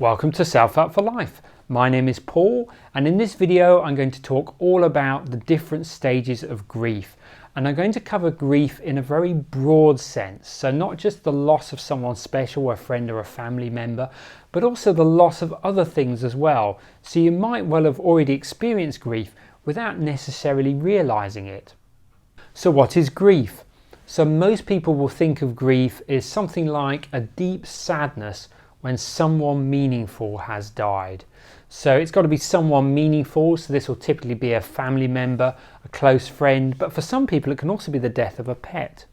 Welcome to Self Help for Life. My name is Paul, and in this video I'm going to talk all about the different stages of grief. And I'm going to cover grief in a very broad sense, so not just the loss of someone special, a friend or a family member, but also the loss of other things as well. So you might well have already experienced grief without necessarily realizing it. So what is grief? So most people will think of grief as something like a deep sadness when someone meaningful has died. So it's got to be someone meaningful, so this will typically be a family member, a close friend, but for some people it can also be the death of a pet.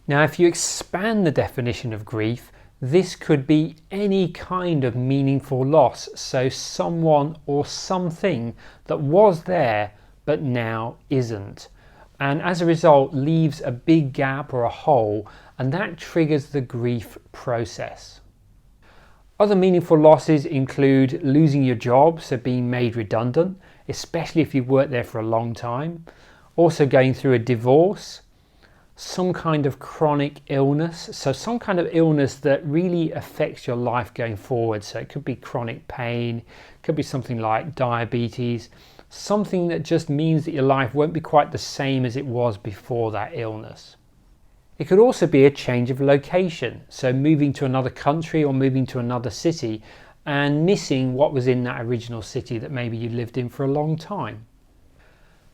Now if you expand the definition of grief, this could be any kind of meaningful loss, so someone or something that was there but now isn't, and as a result leaves a big gap or a hole, and that triggers the grief process. Other meaningful losses include losing your job, so being made redundant, especially if you've worked there for a long time. Also going through a divorce, some kind of chronic illness, so some kind of illness that really affects your life going forward. So it could be chronic pain, could be something like diabetes, something that just means that your life won't be quite the same as it was before that illness. It could also be a change of location, so moving to another country or moving to another city and missing what was in that original city that maybe you lived in for a long time.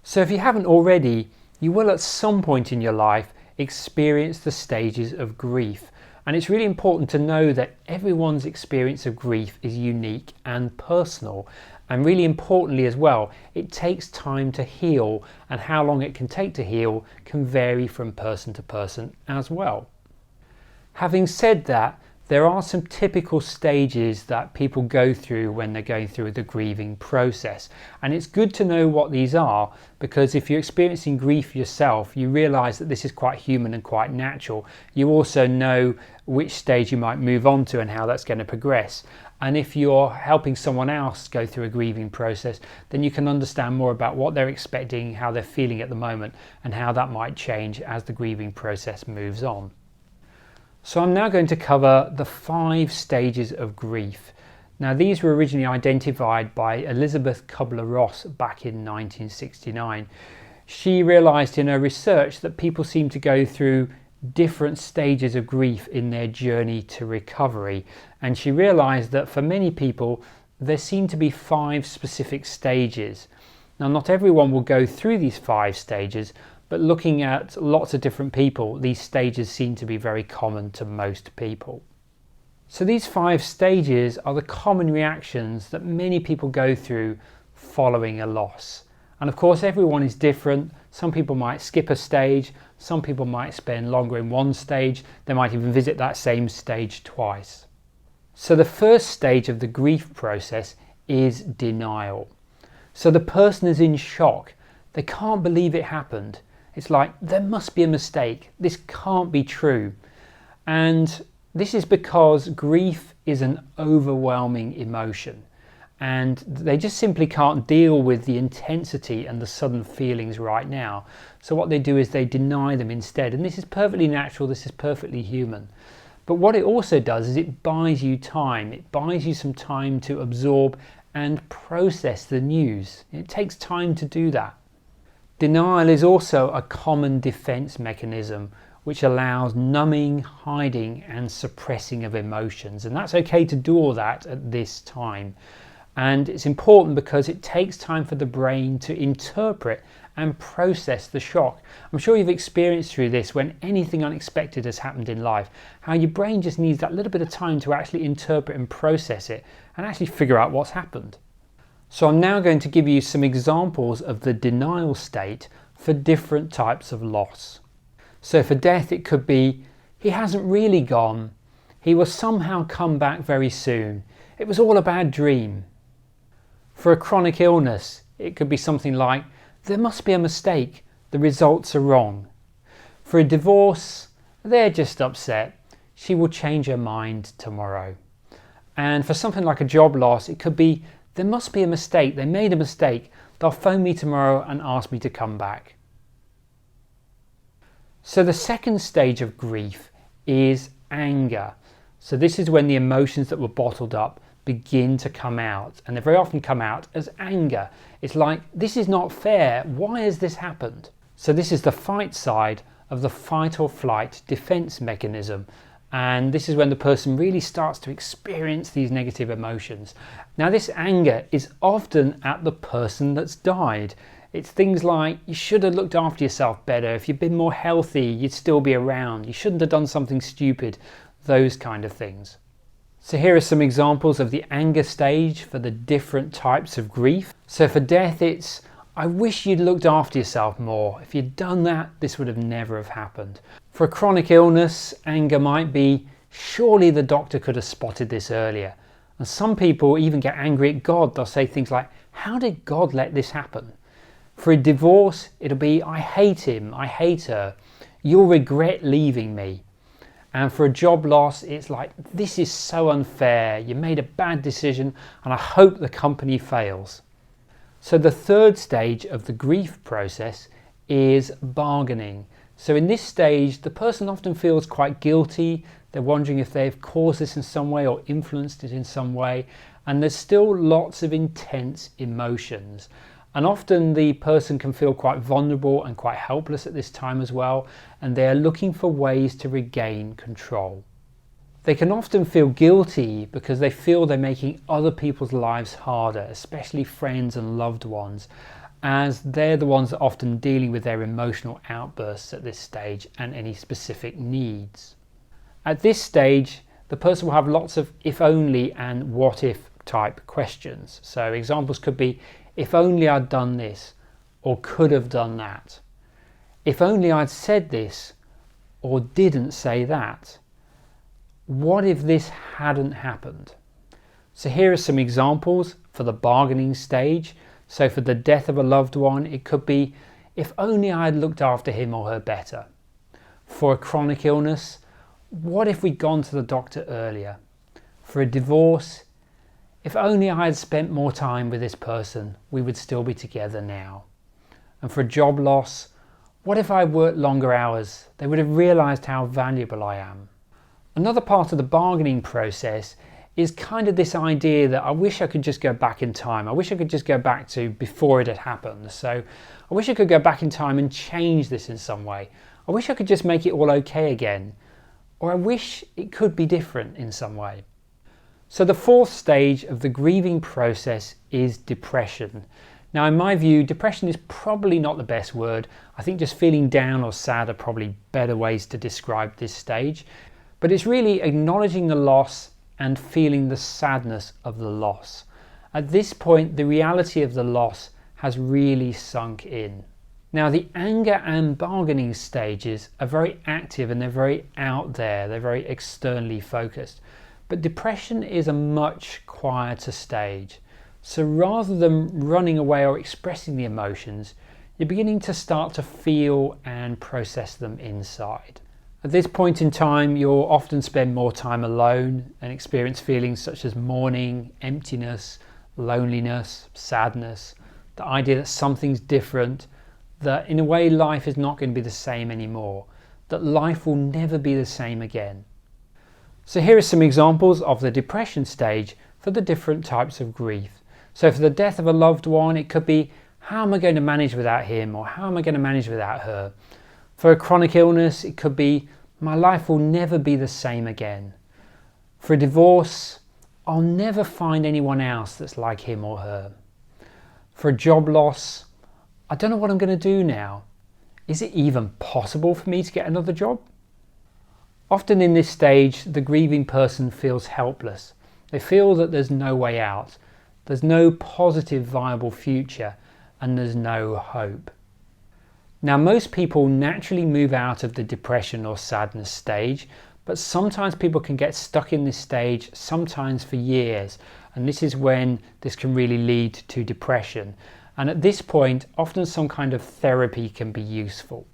So if you haven't already, you will at some point in your life experience the stages of grief. And it's really important to know that everyone's experience of grief is unique and personal. And really importantly as well, it takes time to heal, and how long it can take to heal can vary from person to person as well. Having said that, there are some typical stages that people go through when they're going through the grieving process. And it's good to know what these are, because if you're experiencing grief yourself, you realise that this is quite human and quite natural. You also know which stage you might move on to and how that's going to progress. And if you're helping someone else go through a grieving process, then you can understand more about what they're expecting, how they're feeling at the moment, and how that might change as the grieving process moves on. So I'm now going to cover the 5 stages of grief. Now these were originally identified by Elizabeth Kubler-Ross back in 1969. She realised in her research that people seem to go through different stages of grief in their journey to recovery, and she realised that for many people there seem to be 5 specific stages. Now not everyone will go through these 5 stages, but looking at lots of different people, these stages seem to be very common to most people. So these 5 stages are the common reactions that many people go through following a loss. And of course everyone is different. Some people might skip a stage, some people might spend longer in one stage, they might even visit that same stage twice. So the first stage of the grief process is denial. So the person is in shock, they can't believe it happened. It's like, there must be a mistake, this can't be true. And this is because grief is an overwhelming emotion, and they just simply can't deal with the intensity and the sudden feelings right now. So what they do is they deny them instead, and this is perfectly natural, this is perfectly human. But what it also does is it buys you time. It buys you some time to absorb and process the news. It takes time to do that. Denial is also a common defense mechanism which allows numbing, hiding and suppressing of emotions, and that's okay to do all that at this time. And it's important because it takes time for the brain to interpret and process the shock. I'm sure you've experienced through this when anything unexpected has happened in life, how your brain just needs that little bit of time to actually interpret and process it and actually figure out what's happened. So I'm now going to give you some examples of the denial state for different types of loss. So for death it could be, he hasn't really gone, he will somehow come back very soon, it was all a bad dream. For a chronic illness, it could be something like, there must be a mistake, the results are wrong. For a divorce, they're just upset, she will change her mind tomorrow. And for something like a job loss, it could be, there must be a mistake, they made a mistake, they'll phone me tomorrow and ask me to come back. So the second stage of grief is anger. So this is when the emotions that were bottled up begin to come out, and they very often come out as anger. It's like, this is not fair, why has this happened? So this is the fight side of the fight or flight defense mechanism, and this is when the person really starts to experience these negative emotions. Now this anger is often at the person that's died. It's things like, you should have looked after yourself better, if you'd been more healthy you'd still be around, you shouldn't have done something stupid, those kind of things. So here are some examples of the anger stage for the different types of grief. So for death, it's, I wish you'd looked after yourself more. If you'd done that, this would have never have happened. For a chronic illness, anger might be, surely the doctor could have spotted this earlier. And some people even get angry at God. They'll say things like, how did God let this happen? For a divorce, it'll be, I hate him, I hate her. You'll regret leaving me. And for a job loss, it's like, this is so unfair. You made a bad decision and I hope the company fails. So the third stage of the grief process is bargaining. So in this stage, the person often feels quite guilty. They're wondering if they've caused this in some way or influenced it in some way. And there's still lots of intense emotions. And often the person can feel quite vulnerable and quite helpless at this time as well, and they are looking for ways to regain control. They can often feel guilty because they feel they're making other people's lives harder, especially friends and loved ones, as they're the ones that are often dealing with their emotional outbursts at this stage and any specific needs. At this stage, the person will have lots of if only and what if type questions. So examples could be, if only I'd done this, or could have done that. If only I'd said this, or didn't say that. What if this hadn't happened? So here are some examples for the bargaining stage. So for the death of a loved one, it could be, if only I had looked after him or her better. For a chronic illness, what if we'd gone to the doctor earlier? For a divorce, if only I had spent more time with this person, we would still be together now. And for a job loss, what if I worked longer hours? They would have realised how valuable I am. Another part of the bargaining process is kind of this idea that I wish I could just go back in time. I wish I could just go back to before it had happened. So I wish I could go back in time and change this in some way. I wish I could just make it all okay again. Or I wish it could be different in some way. So the fourth stage of the grieving process is depression. Now in my view, depression is probably not the best word. I think just feeling down or sad are probably better ways to describe this stage. But it's really acknowledging the loss and feeling the sadness of the loss. At this point, the reality of the loss has really sunk in. Now the anger and bargaining stages are very active and they're very out there. They're very externally focused. But depression is a much quieter stage. So rather than running away or expressing the emotions, you're beginning to start to feel and process them inside. At this point in time, you'll often spend more time alone and experience feelings such as mourning, emptiness, loneliness, sadness, the idea that something's different, that in a way life is not going to be the same anymore, that life will never be the same again. So here are some examples of the depression stage for the different types of grief. So for the death of a loved one, it could be, how am I going to manage without him, or how am I going to manage without her? For a chronic illness, it could be, my life will never be the same again. For a divorce, I'll never find anyone else that's like him or her. For a job loss, I don't know what I'm going to do now. Is it even possible for me to get another job? Often in this stage, the grieving person feels helpless. They feel that there's no way out. There's no positive, viable future, and there's no hope. Now, most people naturally move out of the depression or sadness stage, but sometimes people can get stuck in this stage, sometimes for years, and this is when this can really lead to depression. And at this point, often some kind of therapy can be useful.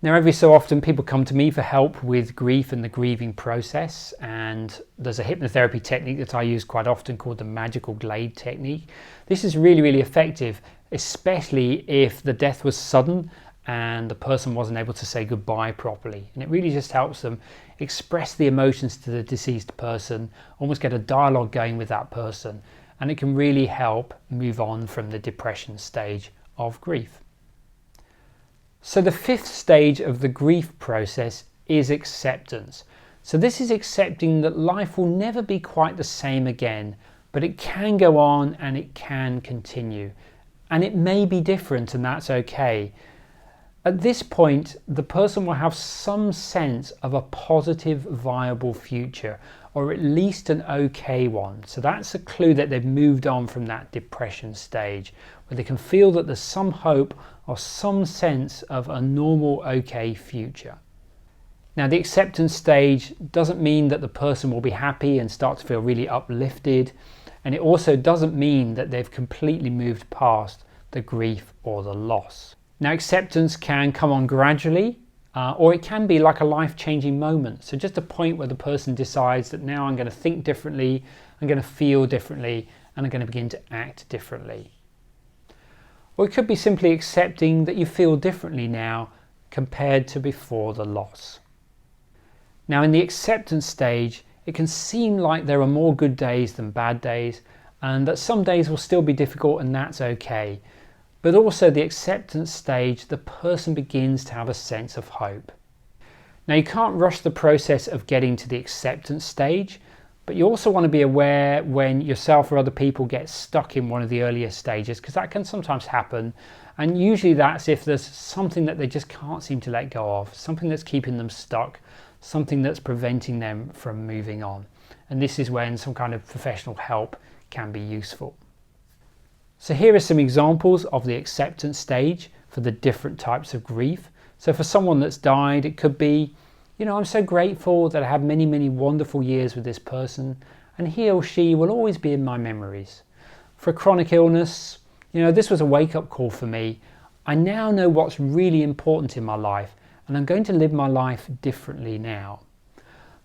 Now, every so often people come to me for help with grief and the grieving process, and there's a hypnotherapy technique that I use quite often called the magical glade technique. This is really, really effective, especially if the death was sudden and the person wasn't able to say goodbye properly. And it really just helps them express the emotions to the deceased person, almost get a dialogue going with that person, and it can really help move on from the depression stage of grief. So the fifth stage of the grief process is acceptance. So this is accepting that life will never be quite the same again, but it can go on and it can continue. And it may be different, and that's okay. At this point, the person will have some sense of a positive, viable future, or at least an okay one. So that's a clue that they've moved on from that depression stage, where they can feel that there's some hope or some sense of a normal, okay future. Now, the acceptance stage doesn't mean that the person will be happy and start to feel really uplifted, and it also doesn't mean that they've completely moved past the grief or the loss. Now, acceptance can come on gradually, or it can be like a life-changing moment. So just a point where the person decides that now I'm going to think differently, I'm going to feel differently, and I'm going to begin to act differently. Or it could be simply accepting that you feel differently now compared to before the loss. Now, in the acceptance stage, it can seem like there are more good days than bad days, and that some days will still be difficult, and that's okay. But also the acceptance stage, the person begins to have a sense of hope. Now, you can't rush the process of getting to the acceptance stage, but you also want to be aware when yourself or other people get stuck in one of the earlier stages, because that can sometimes happen. And usually that's if there's something that they just can't seem to let go of, something that's keeping them stuck, something that's preventing them from moving on. And this is when some kind of professional help can be useful. So here are some examples of the acceptance stage for the different types of grief. So for someone that's died, it could be, I'm so grateful that I had many, many wonderful years with this person, and he or she will always be in my memories. For a chronic illness, this was a wake-up call for me. I now know what's really important in my life, and I'm going to live my life differently now.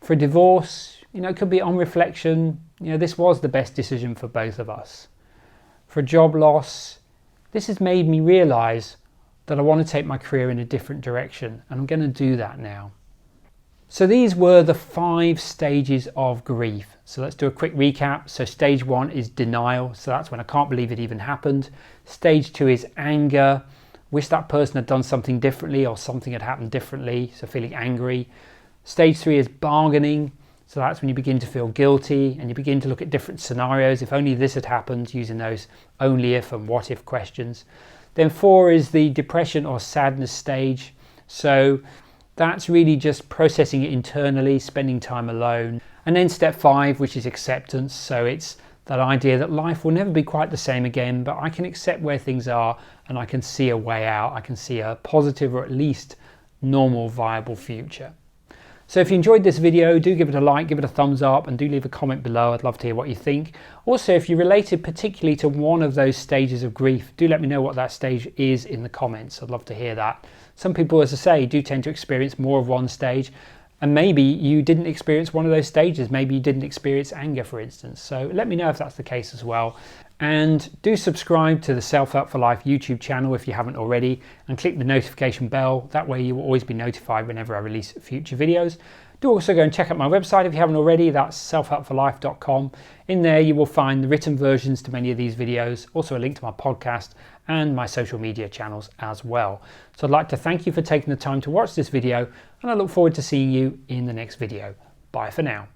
For a divorce, it could be on reflection, this was the best decision for both of us. For a job loss, this has made me realise that I want to take my career in a different direction, and I'm going to do that now. So these were the 5 stages of grief. So let's do a quick recap. So stage 1 is denial. So that's when I can't believe it even happened. Stage 2 is anger. Wish that person had done something differently or something had happened differently. So feeling angry. Stage 3 is bargaining. So that's when you begin to feel guilty and you begin to look at different scenarios. If only this had happened, using those only if and what if questions. Then 4 is the depression or sadness stage. So that's really just processing it internally, spending time alone. And then step 5, which is acceptance. So it's that idea that life will never be quite the same again, but I can accept where things are and I can see a way out. I can see a positive or at least normal, viable future. So if you enjoyed this video, do give it a like, give it a thumbs up, and do leave a comment below. I'd love to hear what you think. Also, if you related particularly to one of those stages of grief, do let me know what that stage is in the comments. I'd love to hear that. Some people, as I say, do tend to experience more of one stage, and maybe you didn't experience one of those stages. Maybe you didn't experience anger, for instance. So let me know if that's the case as well. And do subscribe to the Self-Help for Life YouTube channel if you haven't already, and click the notification bell. That way you will always be notified whenever I release future videos. Do also go and check out my website if you haven't already. That's selfhelpforlife.com. In there you will find the written versions to many of these videos, also a link to my podcast and my social media channels as well. So I'd like to thank you for taking the time to watch this video, and I look forward to seeing you in the next video. Bye for now.